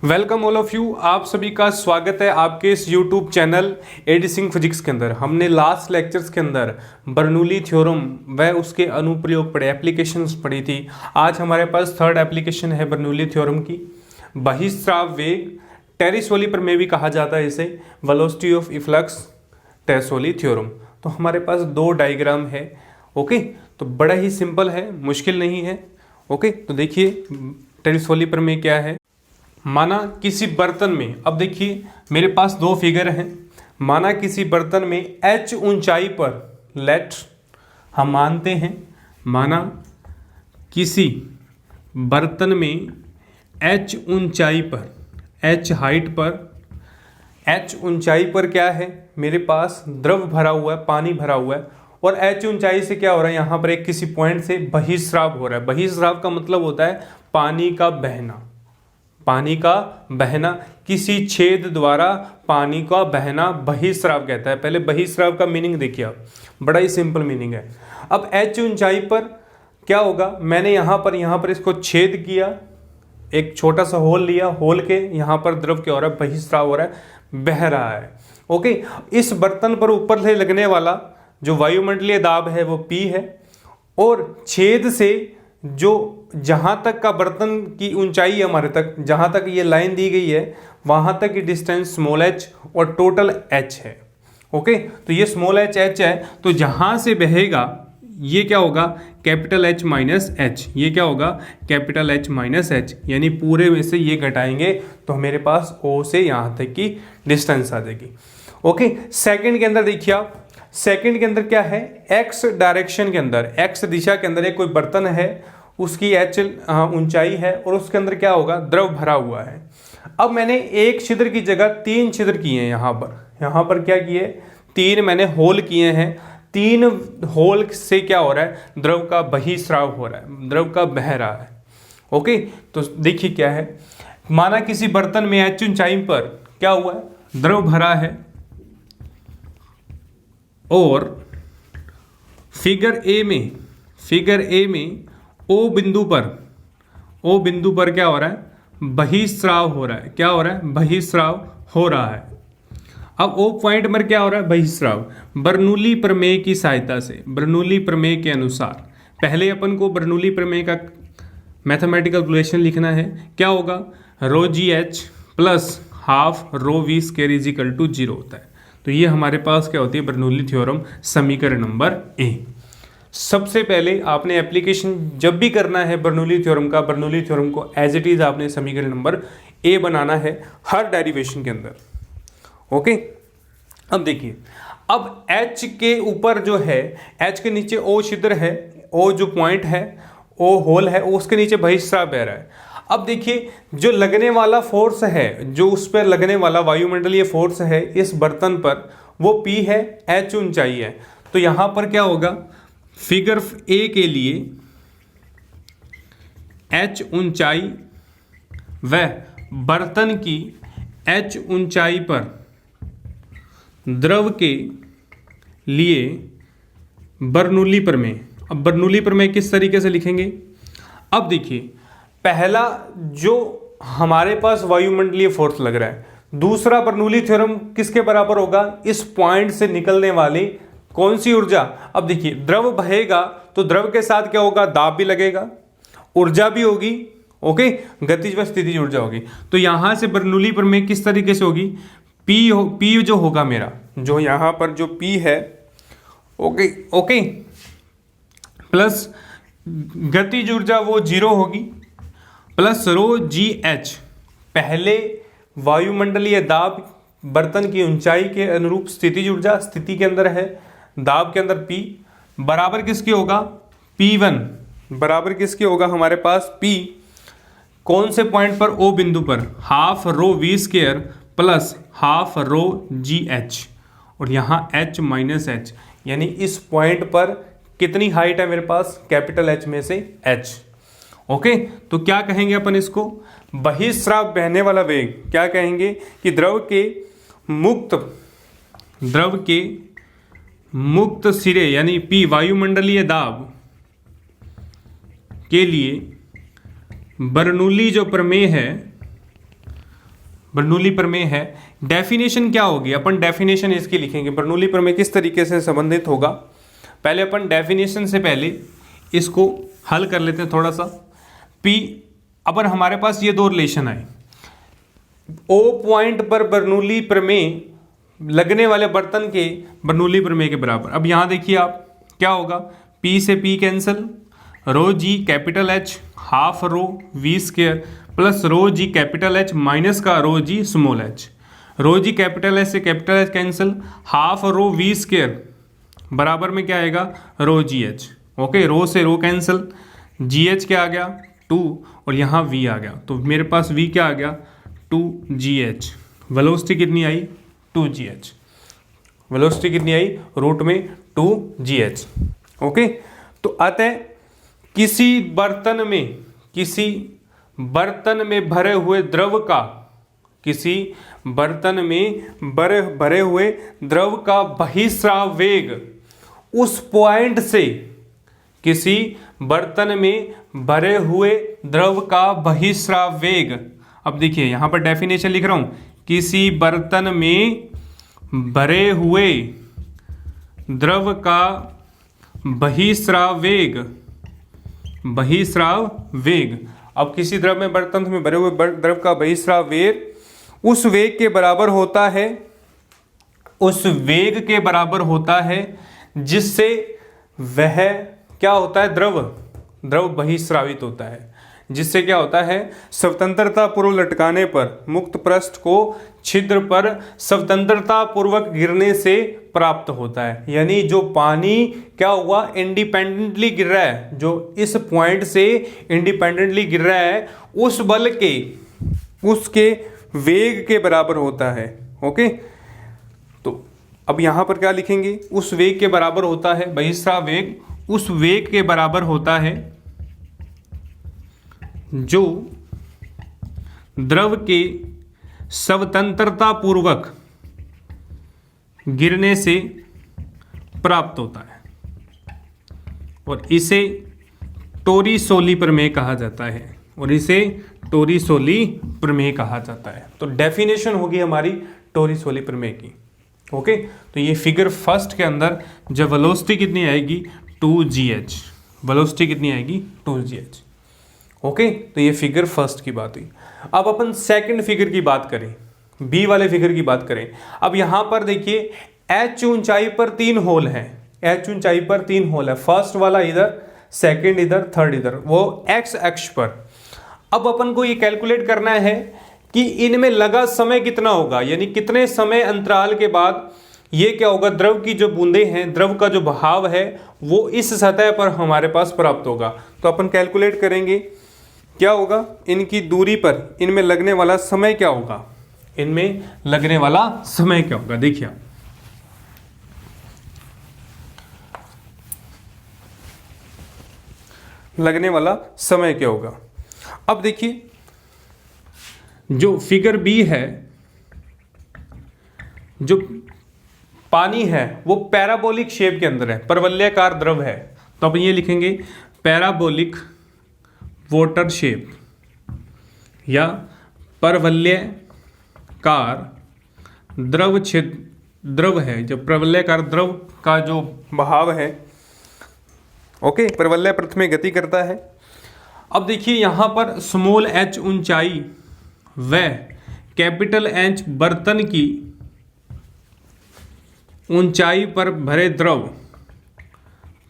Welcome all of you. आप सभी का स्वागत है आपके इस YouTube channel AD Singh physics के अंदर। हमने लास्ट लेक्चर्स के अंदर बर्नौली थ्योरम व उसके अनुप्रयोग पढ़े, एप्लीकेशंस पढ़ी थी। आज हमारे पास थर्ड एप्लीकेशन है बर्नौली थ्योरम की। बहिस्राव वेग, टेरिसोली प्रमेय भी कहा जाता है इसे, वेलोसिटी ऑफ इफ्लक्स, टेरिसोली थ्योरम। तो हमारे पास दो डायग्राम है। ओके, तो बड़ा ही सिंपल है, मुश्किल नहीं है। ओके, तो देखिए टेरिसोली प्रमेय क्या है। माना किसी बर्तन में, अब देखिए मेरे पास दो फिगर हैं। माना किसी बर्तन में h ऊंचाई पर, लेट हम मानते हैं, माना किसी बर्तन में h ऊंचाई पर, h हाइट पर, h ऊंचाई पर क्या है, मेरे पास द्रव भरा हुआ है, पानी भरा हुआ है। और h ऊंचाई से क्या हो रहा है, यहाँ पर एक किसी पॉइंट से बहिस्राव हो रहा है। बहिस्राव का मतलब होता है पानी का बहना, पानी का बहना, किसी छेद द्वारा पानी का बहना बहिस्राव कहता है। पहले बहिस्राव का मीनिंग देखिए आप, बड़ा ही सिंपल मीनिंग है। अब h ऊंचाई पर क्या होगा, मैंने यहाँ पर इसको छेद किया, एक छोटा सा होल लिया, होल के यहाँ पर द्रव क्या हो रहा है, बहिस्राव हो रहा है, बह रहा है। ओके, इस बर्तन पर ऊपर से लगने वाला जो वायुमंडलीय दाब है वो P है, और छेद से जो जहां तक का बर्तन की ऊंचाई है हमारे तक, जहां तक ये लाइन दी गई है वहां तक की डिस्टेंस स्मॉल h और टोटल h है। ओके, तो ये स्मॉल h है, तो जहां से बहेगा ये क्या होगा, कैपिटल H माइनस H। ये क्या होगा, कैपिटल H माइनस H, यानी पूरे में से ये घटाएंगे तो मेरे पास O से यहाँ तक की डिस्टेंस आ जाएगी। ओके, सेकंड के अंदर देखिए आप, सेकंड के अंदर क्या है, x डायरेक्शन के अंदर, x दिशा के अंदर एक कोई बर्तन है, उसकी h ऊंचाई है और उसके अंदर क्या होगा, द्रव भरा हुआ है। अब मैंने एक छिद्र की जगह तीन छिद्र किए हैं। यहाँ पर क्या किए, तीन मैंने होल किए हैं। तीन होल से क्या हो रहा है, द्रव का बहिस्राव हो रहा है, द्रव का बह रहा है। ओके, तो देखिए क्या है, माना किसी बर्तन में h ऊंचाई पर क्या हुआ है, द्रव भरा है, और फिगर ए में ओ बिंदु पर क्या हो रहा है, बहिस्राव हो रहा है। क्या हो रहा है, बहिस्राव हो रहा है। अब ओ पॉइंट पर क्या हो रहा है, बहिस्राव। बर्नौली प्रमेय की सहायता से, बर्नौली प्रमेय के अनुसार, पहले अपन को बर्नौली प्रमेय का मैथमेटिकल कैलकुलेशन लिखना है। क्या होगा, rho g h plus half rho v square is equal to 0 होता है। तो ये हमारे पास क्या होती है, बर्नौली थ्योरम, समीकरण नंबर ए। सबसे पहले आपने एप्लीकेशन जब भी करना है बर्नौली थ्योरम का, बर्नौली थ्योरम को एज इट इज आपने समीकरण नंबर ए बनाना है हर डेरिवेशन के अंदर। ओके, अब देखिए, अब H के ऊपर जो है, H के नीचे O छिद्र है, O जो पॉइंट है, O होल है, उसके नीचे बहिस्राव बह रहा है। अब देखिए जो लगने वाला फोर्स है, जो उस पर लगने वाला वायुमंडलीय फोर्स है इस बर्तन पर, वो P है, H ऊंचाई है। तो यहां पर क्या होगा, फिगर ए के लिए h ऊंचाई व बर्तन की h ऊंचाई पर द्रव के लिए बर्नौली प्रमेय। अब बर्नौली प्रमेय किस तरीके से लिखेंगे, अब देखिए, पहला जो हमारे पास वायुमंडलीय फोर्स लग रहा है, दूसरा बर्नौली थ्योरम किसके बराबर होगा, इस पॉइंट से निकलने वाली कौन सी ऊर्जा। अब देखिए, द्रव बहेगा तो द्रव के साथ क्या होगा, दाब भी लगेगा, ऊर्जा भी होगी। ओके, गतिज व स्थितिज ऊर्जा होगी। तो यहां से बर्नौली प्रमेय किस तरीके से होगी, P जो होगा मेरा, जो यहां पर जो P है, ओके, प्लस गतिज ऊर्जा वो 0 होगी, प्लस रो जी एच, पहले वायुमंडलीय दाब बर्तन की ऊंचाई के अनुरूप स्थितिज ऊर्जा, स्थिति के अंदर है, दाब के अंदर P बराबर किसकी होगा, P1 बराबर किसकी होगा हमारे पास, P कौन से पॉइंट पर, O बिंदु पर, half rho v square plus half rho g h, और यहाँ H माइनस एच, यानी इस पॉइंट पर कितनी हाइट है मेरे पास, कैपिटल H में से H। ओके, तो क्या कहेंगे अपन इसको, बहिस्राव बहने वाला वेग, क्या कहेंगे कि द्रव के मुक्त सिरे यानी P वायुमंडलीय दाब के लिए बर्नौली जो प्रमेय है बर्नौली प्रमेय है। डेफिनेशन क्या होगी, अपन डेफिनेशन इसकी लिखेंगे। बर्नौली प्रमेय किस तरीके से संबंधित होगा, पहले अपन डेफिनेशन से पहले इसको हल कर लेते हैं थोड़ा सा। P, अपन हमारे पास ये दो रिलेशन आए, O पॉइंट पर बर्नौली प्रमेय लगने वाले बर्तन के बर्नौली प्रमेय के बराबर। अब यहाँ देखिए आप क्या होगा, P से P cancel, rho g capital H half rho V square plus rho g capital H minus का rho g small h। Rho g capital H से capital H cancel, half rho V square बराबर में क्या आएगा, रो g H. Okay, रो से रो cancel, जी H क्या आ गया 2 और यहाँ V आ गया, तो मेरे पास V क्या आ गया 2GH। वेलोसिटी कितनी आई 2GH, वेलोसिटी कितनी आई रूट में 2GH। ओके, तो अतः किसी बर्तन में भरे हुए द्रव का, किसी बर्तन में भरे हुए द्रव का बहिस्राव वेग उस पॉइंट से, किसी बर्तन में भरे हुए द्रव का बहिस्राव वेग। अब देखिए यहां पर डेफिनेशन लिख रहा हूं, किसी बर्तन में भरे हुए द्रव का बहिस्राव वेग। अब किसी द्रव में बर्तन में भरे हुए द्रव का बहिस्राव वेग उस वेग के बराबर होता है, जिससे वह क्या होता है, द्रव बहिस्रावित होता है, जिससे क्या होता है, स्वतंत्रता पूर्वक लटकाने पर मुक्त पृष्ठ को छिद्र पर स्वतंत्रता पूर्वक गिरने से प्राप्त होता है। यानी जो पानी क्या हुआ, इंडिपेंडेंटली गिर रहा है, जो इस पॉइंट से इंडिपेंडेंटली गिर रहा है, उस बल के, उसके वेग के बराबर होता है। ओके, तो अब यहां पर क्या लिखेंगे, उस वेग के बराबर होता है, बहिस्राव वेग उस वेग के बराबर होता है जो द्रव के स्वतंत्रता पूर्वक गिरने से प्राप्त होता है, और इसे टोरिसोली प्रमेय कहा जाता है, तो डेफिनेशन होगी हमारी टोरिसोली प्रमेय की। ओके, तो ये फिगर फर्स्ट के अंदर जब वेलोसिटी कितनी आएगी 2GH, वेलोसिटी कितनी आएगी 2GH। ओके, तो ये फिगर फर्स्ट की बात हुई। अब अपन सेकंड फिगर की बात करें, बी वाले फिगर की बात करें। अब यहां पर देखिए H ऊंचाई पर 3 होल है, H ऊंचाई पर 3 होल है, फर्स्ट वाला इधर, सेकंड इधर, थर्ड इधर, वो X अक्ष पर। अब अपन को ये कैलकुलेट करना है कि इनमें लगा समय कितना होगा, यानी कितने समय अंतराल के बाद ये क्या होगा, द्रव की जो बूंदें हैं, द्रव का जो बहाव है वो इस सतह पर हमारे पास प्राप्त होगा। तो अपन कैलकुलेट करेंगे क्या होगा, इनकी दूरी पर इनमें लगने वाला समय क्या होगा, देखिए लगने वाला समय क्या होगा। अब देखिए जो फिगर बी है, जो पानी है वो पैराबोलिक शेप के अंदर है, परवलयाकार द्रव है, तो अब ये लिखेंगे पैराबोलिक वाटर शेप या परवलयाकार द्रव है, जो परवलयाकार द्रव का जो बहाव है। ओके, परवलय पृष्ठ में गति करता है। अब देखिए यहां पर स्मॉल h ऊंचाई व कैपिटल H बर्तन की ऊंचाई पर भरे द्रव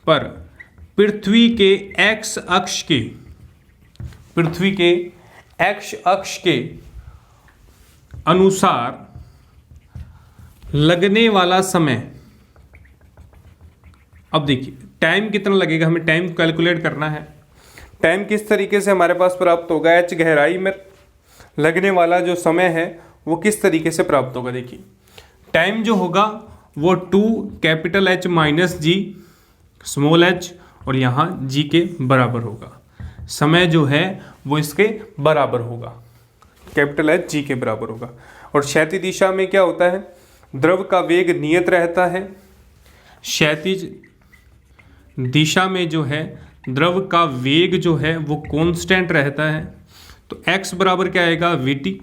पर पृथ्वी के x अक्ष के अनुसार लगने वाला समय। अब देखिए टाइम कितना लगेगा, हमें टाइम कैलकुलेट करना है। टाइम किस तरीके से हमारे पास प्राप्त होगा, H गहराई में लगने वाला जो समय है वो किस तरीके से प्राप्त होगा। देखिए टाइम जो होगा वो 2 capital H minus G small h और यहाँ G के बराबर होगा। समय जो है वो इसके बराबर होगा, कैपिटल H G के बराबर होगा। और क्षैतिज दिशा में क्या होता है, द्रव का वेग नियत रहता है। क्षैतिज दिशा में जो है द्रव का वेग जो है वो कांस्टेंट रहता है। तो x बराबर क्या आएगा VT,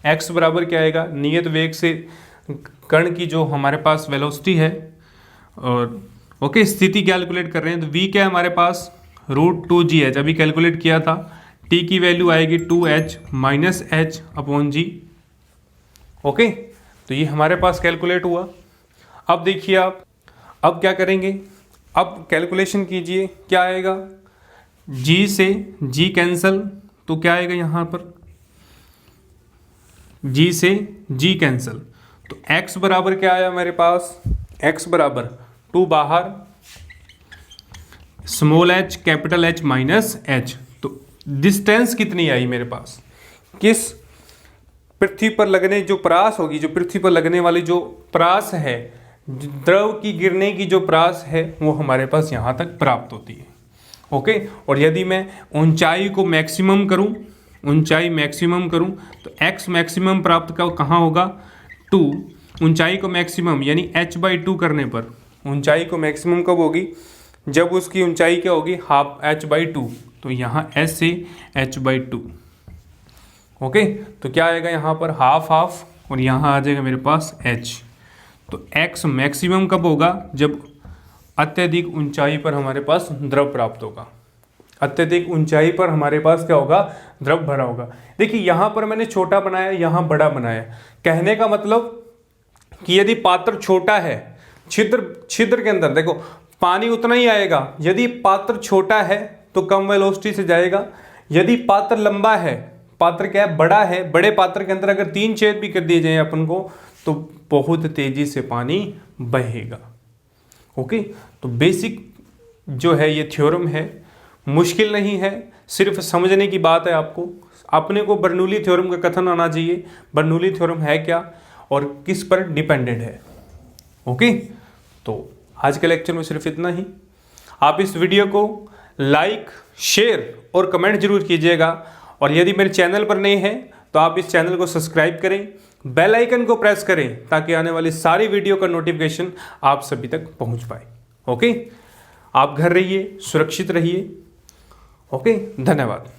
x बराबर क्या आएगा, नियत वेग से कण की जो हमारे पास वेलोसिटी है, और ओके स्थिति कैलकुलेट कर रहे हैं, तो v क्या है हमारे पास √2gh, अभी कैलकुलेट किया था, t की वैल्यू आएगी 2h minus h upon g। Okay, तो ये हमारे पास कैलकुलेट हुआ। अब देखिए आप, अब क्या करेंगे, अब कैलकुलेशन कीजिए, क्या आएगा, g से g कैंसल, तो क्या आएगा यहाँ पर, g से g कैंसल, तो x बराबर क्या आया मेरे पास, x बराबर 2 बाहर, small h capital H minus h। तो डिस्टेंस कितनी आई मेरे पास, किस पृथ्वी पर लगने जो परास होगी, जो पृथ्वी पर लगने वाली जो परास है, द्रव की गिरने की जो परास है, वो हमारे पास यहाँ तक प्राप्त होती है। ओके, और यदि मैं ऊंचाई को मैक्सिमम करूँ, ऊंचाई मैक्सिमम करूँ, तो x मैक्सिमम प्राप्त का कहाँ होगा, 2, ऊंचाई को मैक्सिमम यानी h/2 करने पर, ऊंचाई को मैक्सिमम कब होगी, जब उसकी ऊंचाई क्या होगी, हाफ h/2, तो यहाँ s से h/2। ओके, तो क्या आएगा यहाँ पर, हाफ हाफ, और यहाँ आ जाएगा मेरे पास h। तो x मैक्सिमम कब होगा, जब अत्यधिक ऊंचाई पर हमारे पास द्रव प्राप्त होगा, अत्यधिक ऊंचाई पर हमारे पास क्या होगा, द्रव भरा होगा। देखिए यहाँ पर मैंने छोटा बनाया, यहाँ बड़ा बनाया, कहने का मतलब कि यदि पात्र छोटा है, छिद्र के अंदर देखो पानी उतना ही आएगा, यदि पात्र छोटा है तो कम वेलोसिटी से जाएगा, यदि पात्र लंबा है, पात्र क्या है, बड़ा है, बड़े पात्र के अंदर अगर 3 छेद भी कर दिए जाए अपन को, तो बहुत तेजी से पानी बहेगा। ओके, तो बेसिक जो है ये थ्योरम है, मुश्किल नहीं है, सिर्फ समझने की बात है आपको। अपने को बर्नौली थ्योरम का कथन आना चाहिए, बर्नौली थ्योरम है क्या और किस पर डिपेंडेंट है। ओके, तो आज के लेक्चर में सिर्फ इतना ही। आप इस वीडियो को लाइक, शेयर और कमेंट जरूर कीजिएगा, और यदि मेरे चैनल पर नए हैं तो आप इस चैनल को सब्सक्राइब करें, बेल आइकन को प्रेस करें, ताकि आने वाली सारी वीडियो का नोटिफिकेशन आप सभी तक पहुंच पाए। ओके, आप घर रहिए, सुरक्षित रहिए। ओके, धन्यवाद।